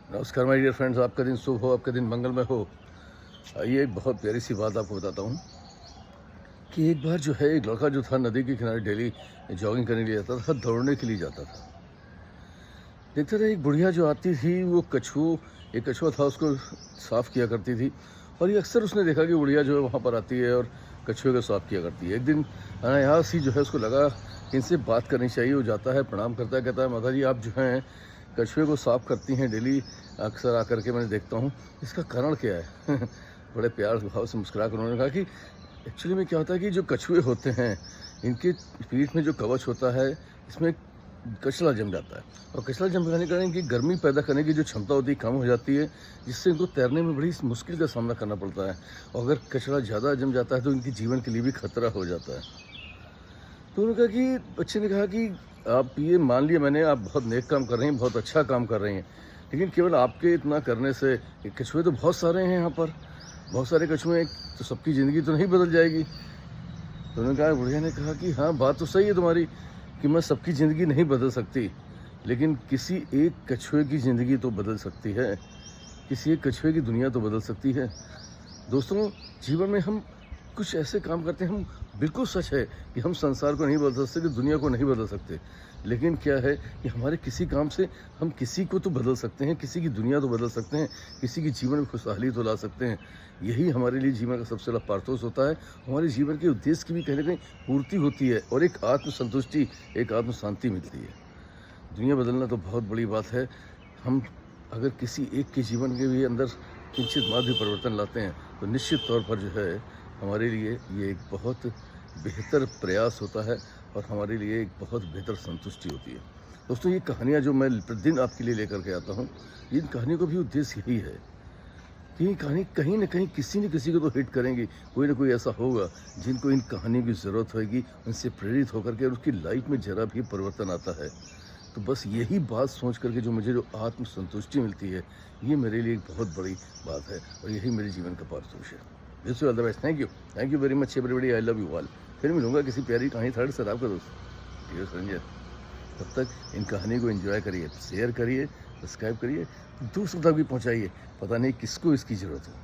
नमस्कार my dear friends, आपका दिन शुभ हो, आपका दिन मंगलमय हो। आइए एक बहुत प्यारी सी बात आपको बताता हूँ कि एक बार जो है एक लड़का जो था नदी के किनारे डेली जॉगिंग करने के लिए जाता था, दौड़ने के लिए जाता था। देखते थे एक बुढ़िया जो आती थी वो एक कछुआ था उसको साफ़ किया करती थी। और ये अक्सर उसने देखा कि बुढ़िया जो है वहाँ पर आती है और कछुए को साफ़ किया करती है। एक दिन अनायास ही जो है उसको लगा कि इनसे बात करनी चाहिए। वो जाता है, प्रणाम करता है, कहता है माता जी आप जो हैं कछुए को साफ़ करती हैं डेली, अक्सर आकर के मैंने देखता हूँ, इसका कारण क्या है? बड़े प्यार भाव से मुस्कुरा कर उन्होंने कहा कि एक्चुअली में क्या होता है कि जो कछुए होते हैं इनके पीठ में जो कवच होता है इसमें कचरा जम जाता है। और कचरा जम जाने के कारण इनकी गर्मी पैदा करने की जो क्षमता होती है कम हो जाती है, जिससे इनको तैरने में बड़ी मुश्किल का सामना करना पड़ता है। और अगर कचरा ज़्यादा जम जाता है तो इनकी जीवन के लिए भी खतरा हो जाता है। तो उन्होंने कहा कि बच्चे ने कहा कि आप ये मान लिया मैंने, आप बहुत नेक काम कर रहे हैं, बहुत अच्छा काम कर रहे हैं, लेकिन केवल आपके इतना करने से कछुए तो बहुत सारे हैं यहाँ पर, बहुत सारे कछुए हैं, तो सबकी ज़िंदगी तो नहीं बदल जाएगी। तो उन्होंने कहा, बुढ़िया ने कहा कि हाँ बात तो सही है तुम्हारी कि मैं सबकी ज़िंदगी नहीं बदल सकती, लेकिन किसी एक कछुए की ज़िंदगी तो बदल सकती है, किसी एक कछुए की दुनिया तो बदल सकती है। दोस्तों, जीवन में हम कुछ ऐसे काम करते हैं, हम बिल्कुल सच है कि हम संसार को नहीं बदल सकते, दुनिया को नहीं बदल सकते, लेकिन क्या है कि हमारे किसी काम से हम किसी को तो बदल सकते हैं, किसी की दुनिया तो बदल सकते हैं, किसी की जीवन में खुशहाली तो ला सकते हैं। यही हमारे लिए जीवन का सबसे बड़ा पार्थोस होता है। हमारे जीवन के उद्देश्य की भी कहीं ना कहीं पूर्ति होती है और एक आत्मसंतुष्टि, एक आत्म शांति मिलती है। दुनिया बदलना तो बहुत बड़ी बात है। हम अगर किसी एक के जीवन के भी अंदर किंचित मात्र भी परिवर्तन लाते हैं तो निश्चित तौर पर जो है हमारे लिए ये एक बहुत बेहतर प्रयास होता है और हमारे लिए एक बहुत बेहतर संतुष्टि होती है। दोस्तों, ये कहानियाँ जो मैं प्रतिदिन आपके लिए लेकर के आता हूँ, इन कहानियों का भी उद्देश्य यही है कि ये कहानी कहीं न कहीं किसी न किसी को तो हिट करेंगी। कोई ना कोई ऐसा होगा जिनको इन कहानियों की ज़रूरत होगी, उनसे प्रेरित होकर के उसकी लाइफ में ज़रा भी परिवर्तन आता है। तो बस यही बात सोच करके मुझे जो आत्म संतुष्टि मिलती है, ये मेरे लिए एक बहुत बड़ी बात है और यही मेरे जीवन का पारतोष है। Wish you all the best. Thank you very much everybody. I love you all. फिर मिलूंगा किसी प्यारी कहानी थर्ड से आपका दोस्त डियर संजय। तब तक इन कहानी को एंजॉय करिए, शेयर करिए, सब्सक्राइब करिए, दूसरों तक भी पहुंचाइए। पता नहीं किसको इसकी ज़रूरत है।